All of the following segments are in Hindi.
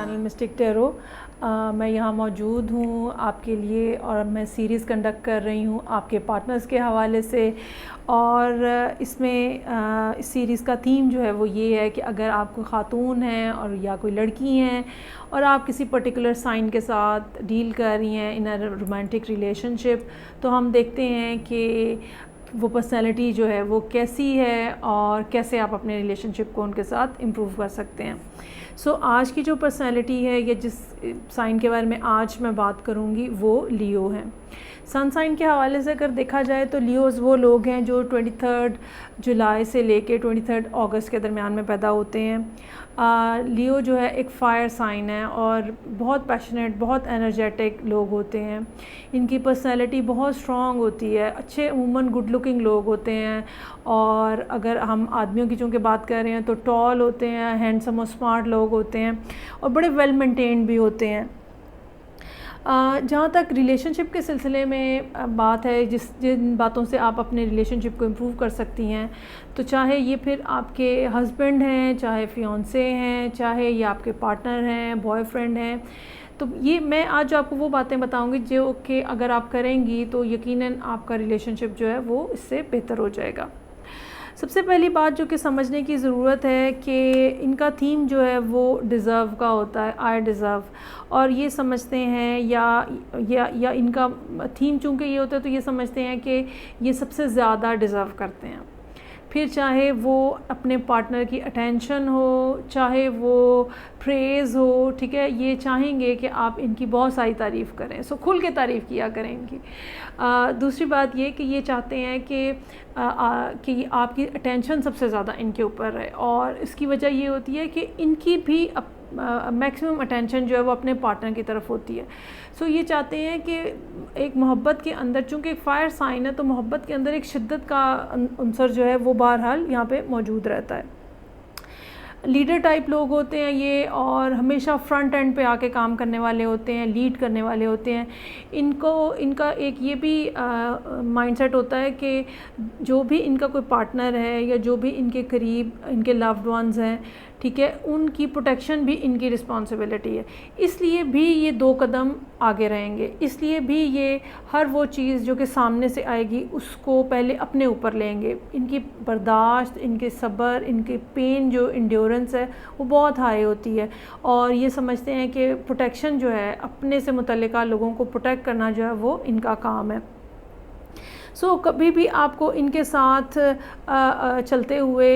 Channel mistake tarot. मैं यहाँ मौजूद हूँ आपके लिए और मैं सीरीज़ कंडक्ट कर रही हूँ आपके पार्टनर्स के हवाले से। और इसमें इस सीरीज़ का थीम जो है वो ये है कि अगर आप कोई ख़ातून हैं और या कोई लड़की हैं और आप किसी पर्टिकुलर साइन के साथ डील कर रही हैं इन अ रोमांटिक रिलेशनशिप, तो हम देखते हैं कि वो पर्सनैलिटी जो है वो कैसी है और कैसे आप अपने रिलेशनशिप को उनके साथ इम्प्रूव कर सकते हैं। सो आज की जो पर्सनैलिटी है या जिस साइन के बारे में आज मैं बात करूँगी वो लियो है। सन साइन के हवाले से अगर देखा जाए तो लियोज़ वो लोग हैं जो 23 जुलाई से लेके 23 अगस्त के दरमियान में पैदा होते हैं। लियो जो है एक फ़ायर साइन है और बहुत पैशनेट, बहुत एनर्जेटिक लोग होते हैं। इनकी पर्सनैलिटी बहुत स्ट्रॉन्ग होती है, अच्छे अमूमन गुड लुकिंग लोग होते हैं। और अगर हम आदमियों की चूँकि बात कर रहे हैं तो टॉल होते हैं, हैंडसम और स्मार्ट लोग होते हैं और बड़े वेल मेंटेन्ड भी होते हैं। जहाँ तक रिलेशनशिप के सिलसिले में बात है, जिन बातों से आप अपने रिलेशनशिप को इम्प्रूव कर सकती हैं, तो चाहे ये फिर आपके हस्बैंड हैं, चाहे फियांसे हैं, चाहे ये आपके पार्टनर हैं, बॉयफ्रेंड हैं, तो ये मैं आज आपको वो बातें बताऊंगी जो कि अगर आप करेंगी तो यकीनन आपका रिलेशनशिप जो है वो इससे बेहतर हो जाएगा। सबसे पहली बात जो कि समझने की ज़रूरत है कि इनका थीम जो है वो डिज़र्व का होता है, आई डिज़र्व। और ये समझते हैं या इनका थीम चूँकि ये होता है तो ये समझते हैं कि ये सबसे ज़्यादा डिज़र्व करते हैं। फिर चाहे वो अपने पार्टनर की अटेंशन हो, चाहे वो प्रेज़ हो, ठीक है, ये चाहेंगे कि आप इनकी बहुत सारी तारीफ़ करें, सो खुल के तारीफ़ किया करेंगी। दूसरी बात ये कि ये चाहते हैं कि आपकी अटेंशन सबसे ज़्यादा इनके ऊपर है और इसकी वजह ये होती है कि इनकी भी मैक्सिमम अटेंशन जो है वो अपने पार्टनर की तरफ होती है। सो ये चाहते हैं कि एक मोहब्बत के अंदर, चूँकि एक फ़ायर साइन है तो मोहब्बत के अंदर एक शिद्दत का अंसर जो है वो बहरहाल यहाँ पे मौजूद रहता है। लीडर टाइप लोग होते हैं ये और हमेशा फ्रंट एंड पे आके काम करने वाले होते हैं, लीड करने वाले होते हैं। इनका एक ये भी माइंडसेट होता है कि जो भी इनका कोई पार्टनर है या जो भी इनके करीब इनके लव्ड वंस हैं, ठीक है, उनकी प्रोटेक्शन भी इनकी रिस्पॉन्सिबिलिटी है। इसलिए भी ये 2 कदम आगे रहेंगे, इसलिए भी ये हर वो चीज़ जो कि सामने से आएगी उसको पहले अपने ऊपर लेंगे। इनकी बर्दाश्त, इनके सब्र, इनके पेन जो इंड्योरेंस है वो बहुत हाई होती है और ये समझते हैं कि प्रोटेक्शन जो है, अपने से मुतल्लिका लोगों को प्रोटेक्ट करना जो है वो इनका काम है। सो कभी भी आपको इनके साथ चलते हुए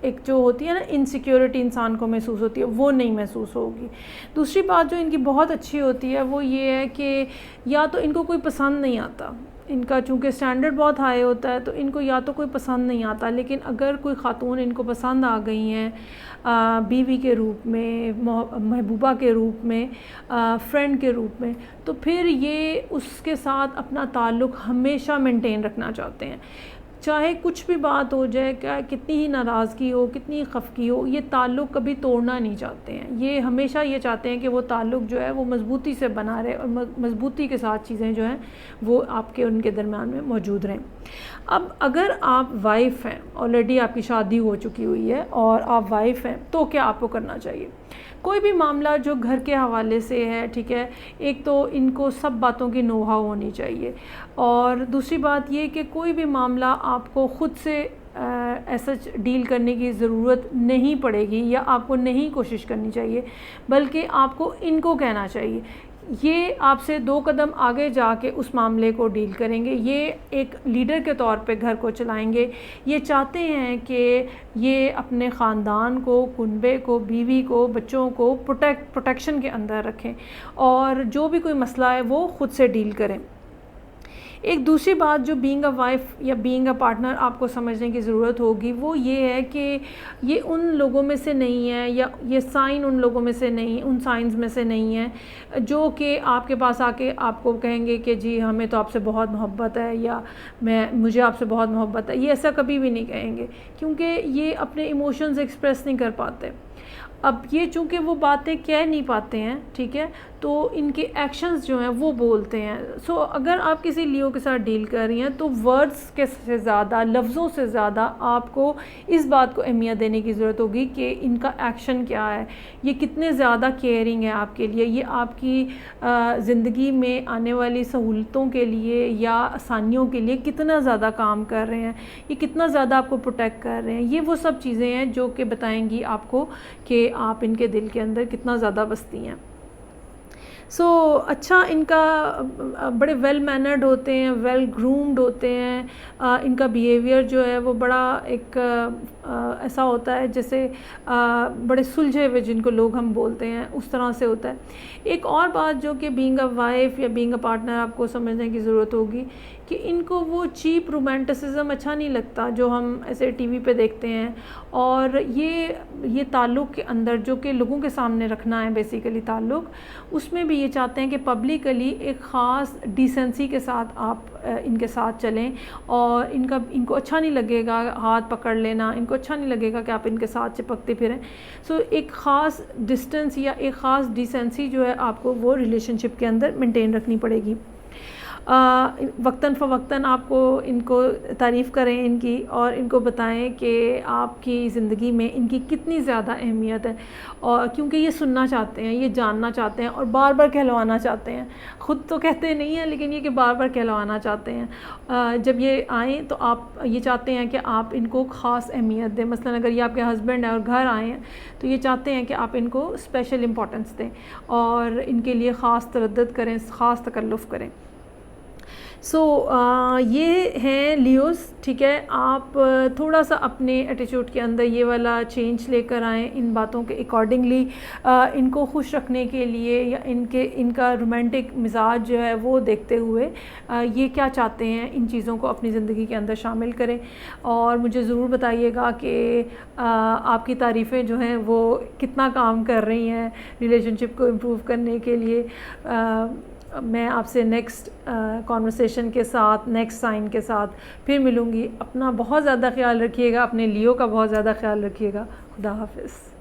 एक जो होती है ना इनसिक्योरिटी इंसान को महसूस होती है, वो नहीं महसूस होगी। दूसरी बात जो इनकी बहुत अच्छी होती है वो ये है कि या तो इनको कोई पसंद नहीं आता, इनका चूँकि स्टैंडर्ड बहुत हाई होता है तो इनको या तो कोई पसंद नहीं आता, लेकिन अगर कोई ख़ातून इनको पसंद आ गई हैं बीवी के रूप में, महबूबा के रूप में, फ्रेंड के रूप में, तो फिर ये उसके साथ अपना ताल्लुक़ हमेशा मेंटेन रखना चाहते हैं। चाहे कुछ भी बात हो जाए, क्या कितनी ही नाराज़गी हो, कितनी ही खफकी हो, ये ताल्लुक़ कभी तोड़ना नहीं चाहते हैं। ये हमेशा ये चाहते हैं कि वो ताल्लुक़ जो है वो मज़बूती से बना रहे और मज़बूती के साथ चीज़ें जो हैं वो आपके उनके दरमियान में मौजूद रहें। अब अगर आप वाइफ़ हैं, ऑलरेडी आपकी शादी हो चुकी हुई है और आप वाइफ़ हैं, तो क्या आपको करना चाहिए? कोई भी मामला जो घर के हवाले से है, ठीक है, एक तो इनको सब बातों की नोहा होनी चाहिए और दूसरी बात ये कि कोई भी मामला आपको ख़ुद से ऐसा डील करने की ज़रूरत नहीं पड़ेगी या आपको नहीं कोशिश करनी चाहिए, बल्कि आपको इनको कहना चाहिए। ये आपसे 2 कदम आगे जाके उस मामले को डील करेंगे। ये एक लीडर के तौर पे घर को चलाएंगे। ये चाहते हैं कि ये अपने ख़ानदान को, कुनबे को, बीवी को, बच्चों को प्रोटेक्शन के अंदर रखें और जो भी कोई मसला है वो ख़ुद से डील करें। एक दूसरी बात जो बीइंग अ वाइफ या बीइंग अ पार्टनर आपको समझने की ज़रूरत होगी वो ये है कि ये उन लोगों में से नहीं है या ये साइन उन लोगों में से नहीं, उन साइंस में से नहीं है जो कि आपके पास आके आपको कहेंगे कि जी हमें तो आपसे बहुत मोहब्बत है या मुझे आपसे बहुत मोहब्बत है। ये ऐसा कभी भी नहीं कहेंगे क्योंकि ये अपने इमोशंस एक्सप्रेस नहीं कर पाते। अब ये चूँकि वो बातें कह नहीं पाते हैं, ठीक है, तो इनके एक्शंस जो हैं वो बोलते हैं। सो अगर आप किसी लियो के साथ डील कर रही हैं तो वर्ड्स के से ज़्यादा, लफ्ज़ों से ज़्यादा आपको इस बात को अहमियत देने की ज़रूरत होगी कि इनका एक्शन क्या है, ये कितने ज़्यादा केयरिंग है आपके लिए, ये आपकी ज़िंदगी में आने वाली सहूलतों के लिए या आसानियों के लिए कितना ज़्यादा काम कर रहे हैं, ये कितना ज़्यादा आपको प्रोटेक्ट कर रहे हैं। ये वो सब चीज़ें हैं जो कि बताएंगी आपको कि आप इनके दिल के अंदर कितना ज़्यादा बसती हैं। सो अच्छा, इनका बड़े वेल मैनर्ड होते हैं, वेल ग्रूम्ड होते हैं, इनका बिहेवियर जो है वो बड़ा एक ऐसा होता है जैसे बड़े सुलझे हुए, जिनको लोग हम बोलते हैं, उस तरह से होता है। एक और बात जो कि बीइंग अ वाइफ या बीइंग अ पार्टनर आपको समझने की ज़रूरत होगी कि इनको वो चीप रोमांटिसिज्म अच्छा नहीं लगता जो हम ऐसे टीवी पे देखते हैं, और ये ताल्लुक़ के अंदर जो कि लोगों के सामने रखना है बेसिकली ताल्लुक़, उसमें भी ये चाहते हैं कि पब्लिकली एक ख़ास डिसेंसी के साथ आप इनके साथ चलें, और इनको अच्छा नहीं लगेगा हाथ पकड़ लेना, इनको अच्छा नहीं लगेगा कि आप इनके साथ चिपकते फिरें। सो एक ख़ास डिस्टेंस या एक ख़ास डिसेंसी जो है आपको वो रिलेशनशिप के अंदर मेंटेन रखनी पड़ेगी। वक्तन फ़वक्तन आपको इनको तारीफ़ करें इनकी, और इनको बताएं कि आपकी ज़िंदगी में इनकी कितनी ज़्यादा अहमियत है, और क्योंकि ये सुनना चाहते हैं, ये जानना चाहते हैं और बार बार कहलवाना चाहते हैं। ख़ुद तो कहते नहीं हैं, लेकिन ये कि बार बार कहलवाना चाहते हैं। जब ये आएँ तो आप ये चाहते हैं कि आप इनको ख़ास अहमियत दें। मसलन अगर ये आपके हस्बैंड हैं और घर आए हैं तो ये चाहते हैं कि आप इनको स्पेशल इम्पोर्टेंस दें और इनके लिए ख़ास तरद्दुद करें, ख़ास तकल्लुफ़ करें। सो ये हैं लियोज़, ठीक है। आप थोड़ा सा अपने एटीट्यूड के अंदर ये वाला चेंज लेकर आएँ, इन बातों के अकॉर्डिंगली इनको खुश रखने के लिए, या इनका रोमांटिक मिजाज जो है वो देखते हुए ये क्या चाहते हैं, इन चीज़ों को अपनी ज़िंदगी के अंदर शामिल करें। और मुझे ज़रूर बताइएगा कि आपकी तारीफ़ें जो हैं वो कितना काम कर रही हैं रिलेशनशिप को इम्प्रूव करने के लिए। मैं आपसे नेक्स्ट कॉन्वर्सेशन के साथ, नेक्स्ट साइन के साथ फिर मिलूँगी। अपना बहुत ज़्यादा ख्याल रखिएगा, अपने लियो का बहुत ज़्यादा ख्याल रखिएगा। खुदा हाफ़िज़।